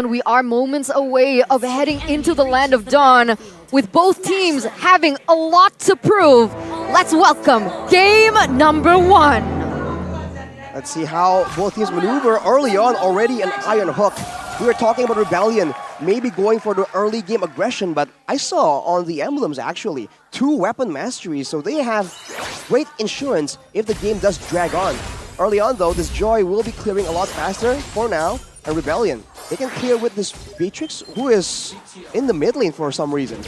We are moments away of heading into the land of dawn, with both teams having a lot to prove. Let's welcome game number 1. Let's see how both teams maneuver early on. Already an iron hook. We were talking about Rebellion maybe going for the early game aggression, but I saw on the emblems actually 2 weapon masteries, so they have great insurance if the game does drag on. Early on though, this Joy will be clearing a lot faster for now, and Rebellion, they can clear with this Beatrix, who is in the mid lane for some reason.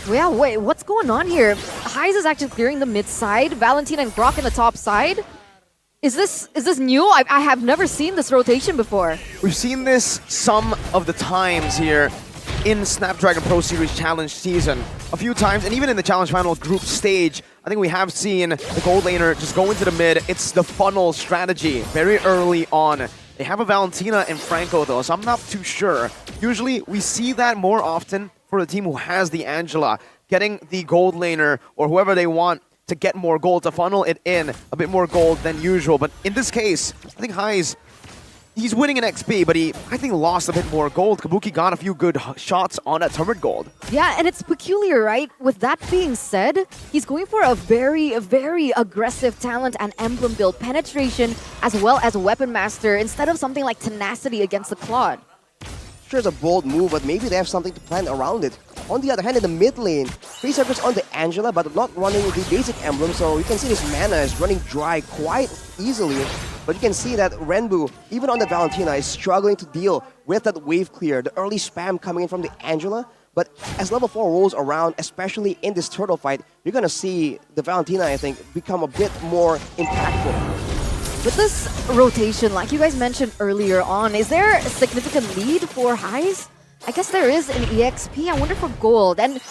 Yeah, wait, what's going on here? Heiz is actually clearing the mid side, Valentina and Grok in the top side. Is this new? I have never seen this rotation before. We've seen this some of the times here in Snapdragon Pro Series Challenge season. A few times, and even in the Challenge Final group stage, I think we have seen the gold laner just go into the mid. It's the funnel strategy very early on. They have a Valentina and Franco though, so I'm not too sure. Usually we see that more often for the team who has the Angela, getting the gold laner or whoever they want to get more gold, to funnel it in a bit more gold than usual. But in this case, I think Heiz, he's winning an XP, but he, I think, lost a bit more gold. Kabuki got a few good shots on that turret gold. Yeah, and it's peculiar, right? With that being said, he's going for a very aggressive talent and emblem build, penetration as well as weapon master, instead of something like tenacity against the Claude. Sure, it's a bold move, but maybe they have something to plan around it. On the other hand, in the mid lane, free circuits on the Angela, but not running the basic emblem, so you can see this mana is running dry quite easily. But you can see that Renbu, even on the Valentina, is struggling to deal with that wave clear, the early spam coming in from the Angela. But as level 4 rolls around, especially in this turtle fight, you're gonna see the Valentina, I think, become a bit more impactful. With this rotation, like you guys mentioned earlier on, is there a significant lead for Heiz? I guess there is in EXP. I wonder for gold. And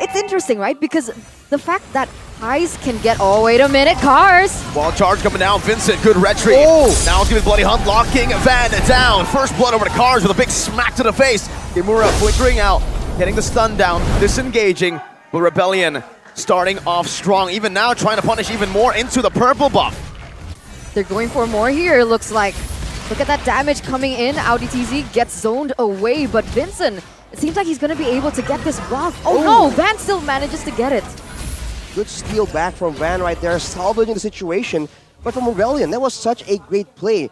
it's interesting, right? Because the fact that Heiz can get... Oh, wait a minute, Cars! Wall charge coming down, Vincent, good retreat. Oh. Now it's gonna be Bloody Hunt, locking Van down. First blood over to Cars with a big smack to the face. Kimura flickering out, getting the stun down, disengaging. But Rebellion starting off strong. Even now trying to punish even more into the purple buff. They're going for more here, looks like. Look at that damage coming in. Audi TZ gets zoned away, but Vincent, it seems like he's going to be able to get this buff. Oh no, Van still manages to get it. Good steal back from Van right there, salvaging the situation. But from Rebellion, that was such a great play.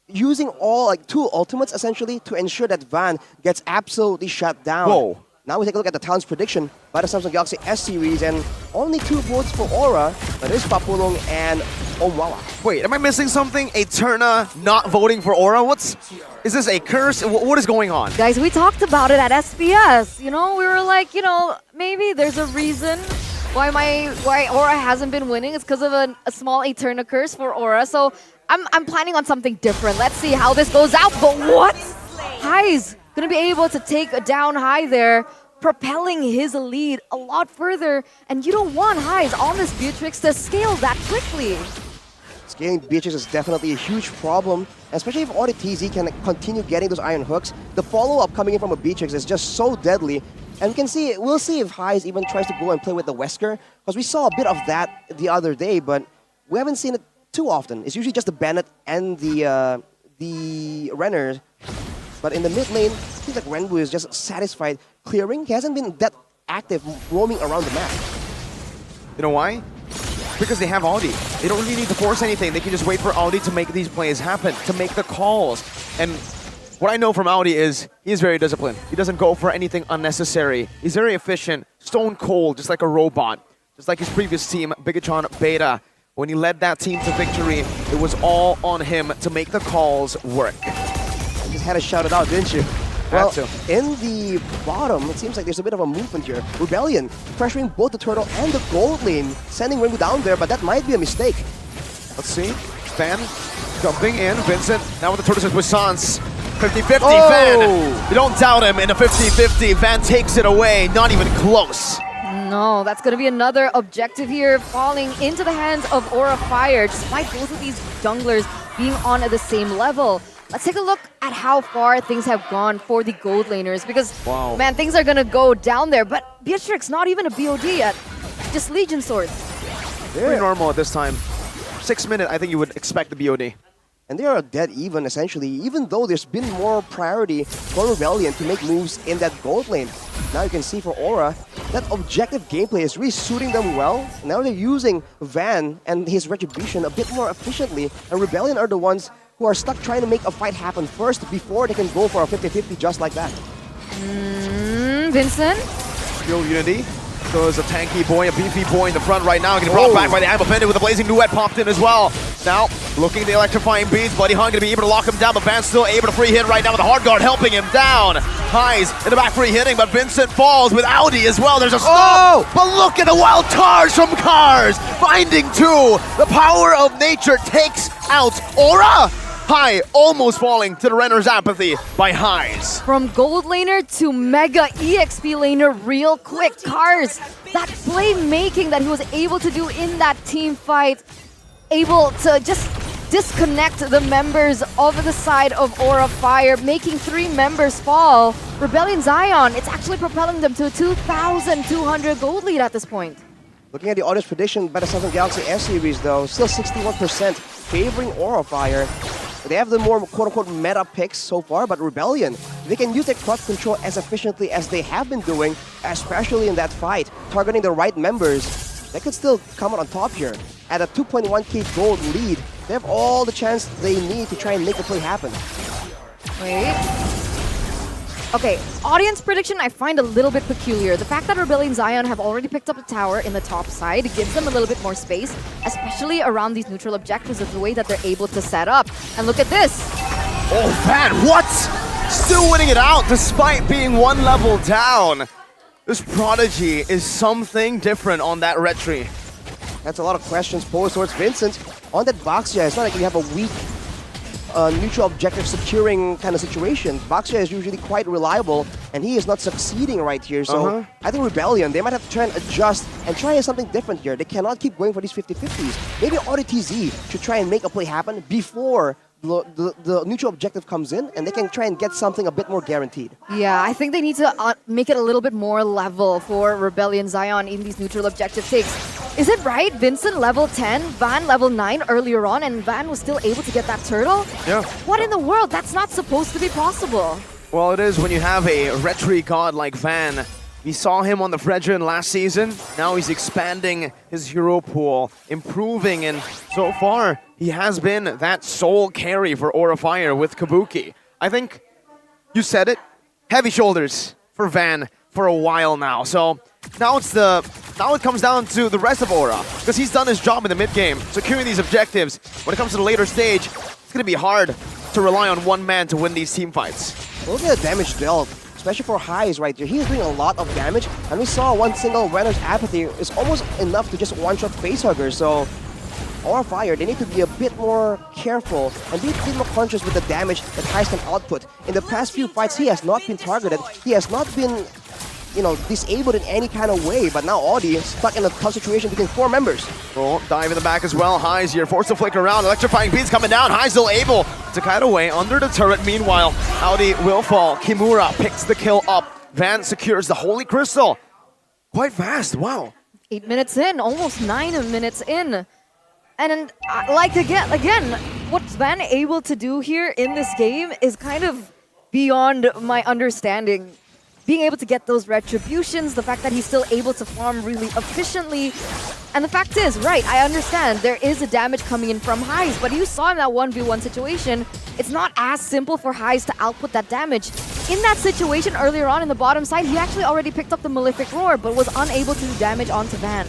Using all, like, 2 ultimates, essentially, to ensure that Van gets absolutely shut down. Whoa. Now we take a look at the talent's prediction by the Samsung Galaxy S series, and only 2 votes for Aura. That is Papulong and Omwala. Wait, am I missing something? Eterna not voting for Aura? Is this a curse? What is going on? Guys, we talked about it at SPS. You know, we were like, you know, maybe there's a reason why Aura hasn't been winning. It's because of a small Eterna curse for Aura. So I'm planning on something different. Let's see how this goes out. But what? Heiz gonna be able to take a down high there, propelling his lead a lot further. And you don't want Heiz on this Beatrix to scale that quickly. Scaling Beatrix is definitely a huge problem, especially if Audi TZ can continue getting those iron hooks. The follow-up coming in from a Beatrix is just so deadly. And we'll see if Heiz even tries to go and play with the Wesker, because we saw a bit of that the other day, but we haven't seen it too often. It's usually just the Bennett and the Renner. But in the mid lane, it seems like Renbu is just satisfied clearing. He hasn't been that active roaming around the map. You know why? Because they have Audi. They don't really need to force anything. They can just wait for Audi to make these plays happen, to make the calls. And what I know from Audi is he is very disciplined. He doesn't go for anything unnecessary. He's very efficient, stone cold, just like a robot. Just like his previous team, Bigatron Beta. When he led that team to victory, it was all on him to make the calls work. You just had to shout it out, didn't you? Well, in the bottom, it seems like there's a bit of a movement here. Rebellion pressuring both the turtle and the gold lane, sending Renbu down there, but that might be a mistake. Let's see. Van jumping in. Vincent now with the turtles with Sans. 50-50, Van. You don't doubt him in a 50-50. Van takes it away, not even close. No, that's going to be another objective here, falling into the hands of Aura Fire, despite both of these junglers being on at the same level. Let's take a look at how far things have gone for the gold laners, because, man, things are going to go down there. But Beatrix, not even a BOD yet, just Legion Swords. Pretty normal at this time. 6 minutes, I think you would expect the BOD. And they are dead even, essentially, even though there's been more priority for Rebellion to make moves in that gold lane. Now you can see for Aura, that objective gameplay is really suiting them well. Now they're using Van and his Retribution a bit more efficiently, and Rebellion are the ones who are stuck trying to make a fight happen first before they can go for a 50-50 just like that. Vincent? Real Unity. So there's a tanky boy, a beefy boy in the front right now. Getting brought back by the Amber Pendant with a blazing duet popped in as well. Now, looking at the electrifying beats. Bloody Hunt going to be able to lock him down, but Van's still able to free hit right now with the hard guard helping him down. Highs in the back free hitting, but Vincent falls with Audi as well. There's a stop, but look at the wild charge from Cars. Finding two. The power of nature takes out Aura. High almost falling to the Renner's apathy by Highs. From gold laner to mega EXP laner real quick. Cars, that playmaking that he was able to do in that team fight, able to just disconnect the members of the side of Aura Fire, making 3 members fall. Rebellion Zion, it's actually propelling them to a 2,200 gold lead at this point. Looking at the audience prediction by the Samsung Galaxy S series though, still 61% favoring Aura Fire. They have the more quote-unquote meta picks so far, but Rebellion, they can use their crowd control as efficiently as they have been doing, especially in that fight, targeting the right members. They could still come out on top here. At a 2.1k gold lead, they have all the chance they need to try and make the play happen. Wait. Okay, audience prediction I find a little bit peculiar. The fact that Rebellion Zion have already picked up a tower in the top side gives them a little bit more space, especially around these neutral objectives of the way that they're able to set up. And look at this. Oh, Van, what? Still winning it out despite being 1 level down. This Prodigy is something different on that Retri. That's a lot of questions posed towards Vincent. On that Baxia, it's not like you have a weak neutral objective securing kind of situation. Baxia is usually quite reliable, and he is not succeeding right here. So I think Rebellion, they might have to try and adjust and try something different here. They cannot keep going for these 50-50s. Maybe OnicEsports should try and make a play happen before the neutral objective comes in, and they can try and get something a bit more guaranteed. Yeah, I think they need to make it a little bit more level for Rebellion Zion in these neutral objective takes. Is it right? Vincent level 10, Van level 9 earlier on, and Van was still able to get that turtle? Yeah. What in the world? That's not supposed to be possible. Well, it is when you have a Retri god like Van. We saw him on the Fredrin last season. Now he's expanding his hero pool, improving, and so far, he has been that sole carry for Aura Fire with Kabuki. I think you said it, heavy shoulders for Van for a while now. So now it comes down to the rest of Aura, because he's done his job in the mid game, securing these objectives. When it comes to the later stage, it's going to be hard to rely on one man to win these team fights. Look at the damage dealt, especially for Highs right here. He's doing a lot of damage, and we saw one single Renner's apathy is almost enough to just one-shot facehugger. So Aura Fire, they need to be a bit more careful and be a bit more conscious with the damage that Highs can output. In the past few fights, he has not been targeted. He has not been, you know, disabled in any kind of way, but now Audi is stuck in a tough situation between 4 members. Oh, dive in the back as well. Highs here, forced to flicker around. Electrifying beats coming down. Highs still able to kite away under the turret. Meanwhile, Audi will fall. Kimura picks the kill up. Van secures the Holy Crystal. Quite fast, wow. 8 minutes in, almost 9 minutes in. And like again, what's Van able to do here in this game is kind of beyond my understanding. Being able to get those retributions, the fact that he's still able to farm really efficiently. And the fact is, right, I understand there is a damage coming in from Highs, but you saw in that 1v1 situation, it's not as simple for Highs to output that damage. In that situation earlier on in the bottom side, he actually already picked up the Malefic Roar, but was unable to do damage onto Van.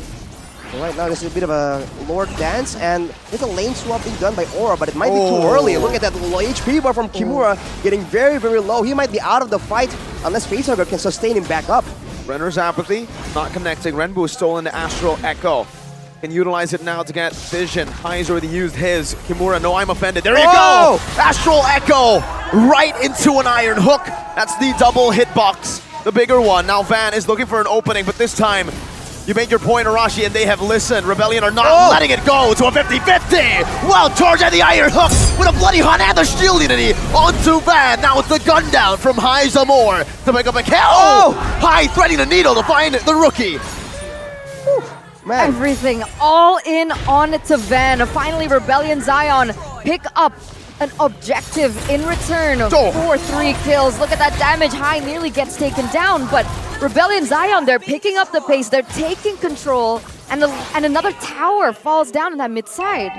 Right now, this is a bit of a Lord dance, and there's a lane swap being done by Aura, but it might be too early. Look at that low HP bar from Kimura getting very, very low. He might be out of the fight unless Facehugger can sustain him back up. Renner's apathy, not connecting. Renbu is stolen the Astral Echo. Can utilize it now to get Vision. High's already used his. Kimura, no, I'm offended. There you go! Astral Echo right into an Iron Hook. That's the double hitbox, the bigger one. Now Van is looking for an opening, but this time, you made your point, Arashi, and they have listened. Rebellion are not letting it go to a 50-50. Well, charge at the Iron Hook with a Bloody Hunt and the Shield Unity onto Van. Now it's the gun down from High Zamor to make up a kill. High threading the needle to find the rookie. Everything all in on to Van. Finally, Rebellion Zion pick up an objective in return Oh. for 3 kills. Look at that damage. High nearly gets taken down, but Rebellion Zion, they're picking up the pace. They're taking control, and another tower falls down in that mid side.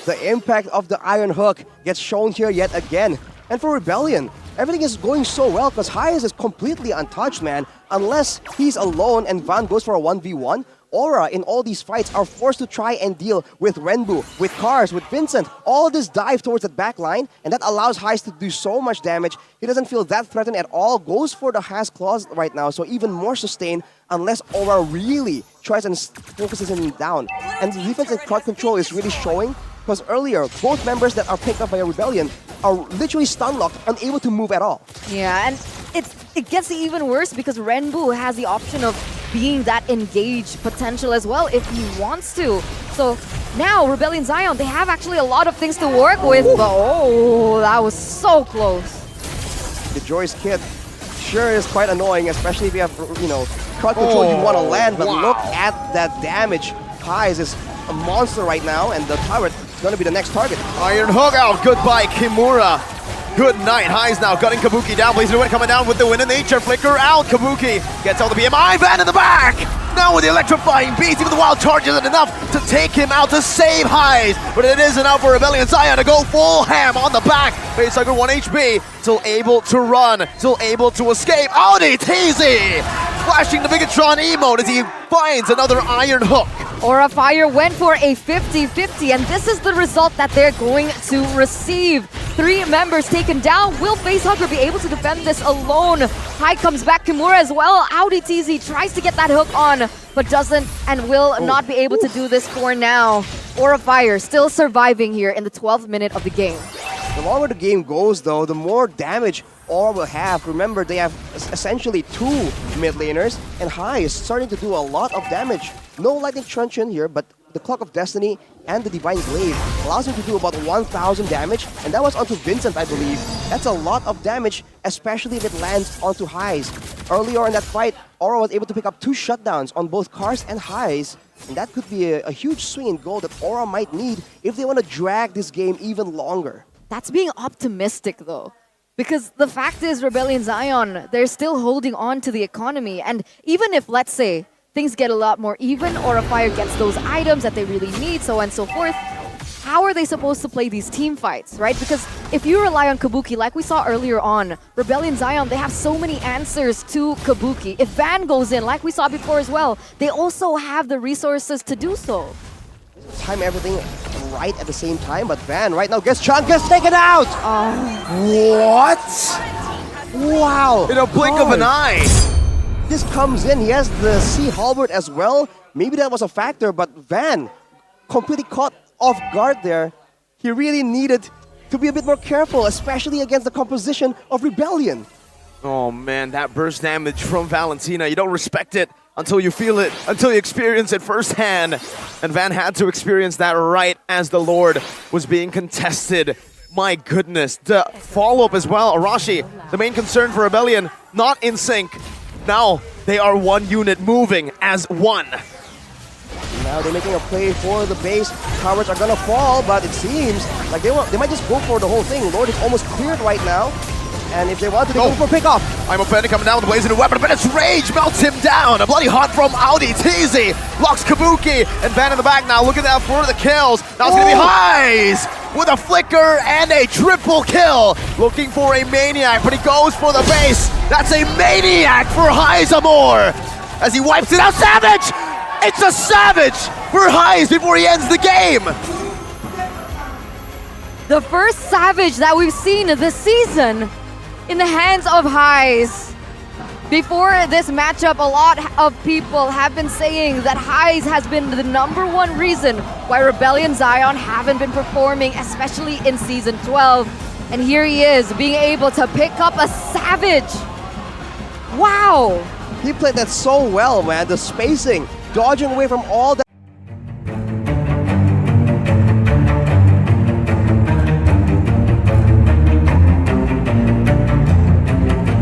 The impact of the Iron Hook gets shown here yet again. And for Rebellion, everything is going so well because Hayes is completely untouched, man. Unless he's alone and Van goes for a 1v1, Aura in all these fights are forced to try and deal with Renbu, with Cars, with Vincent. All this dive towards that back line, and that allows Hayes to do so much damage. He doesn't feel that threatened at all. Goes for the Has Claws right now, so even more sustained unless Aura really tries and focuses him down. And the defense and crowd control is really showing because earlier, both members that are picked up by a Rebellion are literally stun locked, unable to move at all. Yeah, and it gets even worse because Renbu has the option of being that engaged potential as well if he wants to. So now Rebellion Zion, they have actually a lot of things to work with, but oh, that was so close. The Joyce Kid sure is quite annoying, especially if you have, crowd control you want to land, but look at that damage. Hayes is a monster right now, and the turret is going to be the next target. Iron Hook out. Goodbye, Kimura. Good night. Hayes now gutting Kabuki down. Blazing away, coming down with the wind of nature. Flicker out. Kabuki gets all the BMI. Van in the back. Now with the electrifying beast, even the wild charge isn't enough to take him out to save Hayes. But it is enough for Rebellion Zion to go full ham on the back. Facehugger 1 HP. Still able to run. Still able to escape. Audi Teasy flashing the Bigatron emote as he finds another Iron Hook. Aura Fire went for a 50-50, and this is the result that they're going to receive. 3 members taken down. Will Facehugger be able to defend this alone? High comes back, Kimura as well. Audi TZ tries to get that hook on, but doesn't and will not be able to do this for now. Aura Fire still surviving here in the 12th minute of the game. The longer the game goes, though, the more damage Aura will have. Remember, they have essentially 2 mid laners, and High is starting to do a lot of damage. No Lightning Truncheon here, but the Clock of Destiny and the Divine Glaive allows him to do about 1,000 damage, and that was onto Vincent, I believe. That's a lot of damage, especially if it lands onto Hayes. Earlier in that fight, Aura was able to pick up 2 shutdowns on both Cars and Hayes, and that could be a huge swing in goal that Aura might need if they want to drag this game even longer. That's being optimistic, though. Because the fact is, Rebellion Zion, they're still holding on to the economy. And even if, let's say, things get a lot more even, or a Fire gets those items that they really need, so on and so forth, how are they supposed to play these team fights, right? Because if you rely on Kabuki, like we saw earlier on, Rebellion Zion, they have so many answers to Kabuki. If Van goes in, like we saw before as well, they also have the resources to do so. Time everything right at the same time, but Van right now gets Chunk, gets taken out! What? Wow! In a blink of an eye. This comes in, he has the Sea Halberd as well. Maybe that was a factor, but Van completely caught off guard there. He really needed to be a bit more careful, especially against the composition of Rebellion. Oh man, that burst damage from Valentina. You don't respect it until you feel it, until you experience it firsthand. And Van had to experience that right as the Lord was being contested. My goodness. The follow-up as well. Arashi, the main concern for Rebellion, not in sync. Now they are one unit moving as one. Now they're making a play for the base. Towers are gonna fall, but it seems like they might just go for the whole thing. Lord is almost cleared right now. And if they want to, they go for pickoff. I'm offended coming down with blazing weapon, but it's Rage melts him down. A bloody hot from Audi Teasy blocks Kabuki, and Van in the back now looking out for the kills. Now it's gonna be Hayes with a flicker and a triple kill. Looking for a maniac, but he goes for the base. That's a maniac for Hayes Amor as he wipes it out. Savage! It's a Savage for Hayes before he ends the game. The first Savage that we've seen this season in the hands of Hayes. Before this matchup, a lot of people have been saying that Hayes has been the #1 reason why Rebellion Zion haven't been performing, especially in Season 12. And here he is, being able to pick up a Savage. Wow! He played that so well, man. The spacing, dodging away from all that.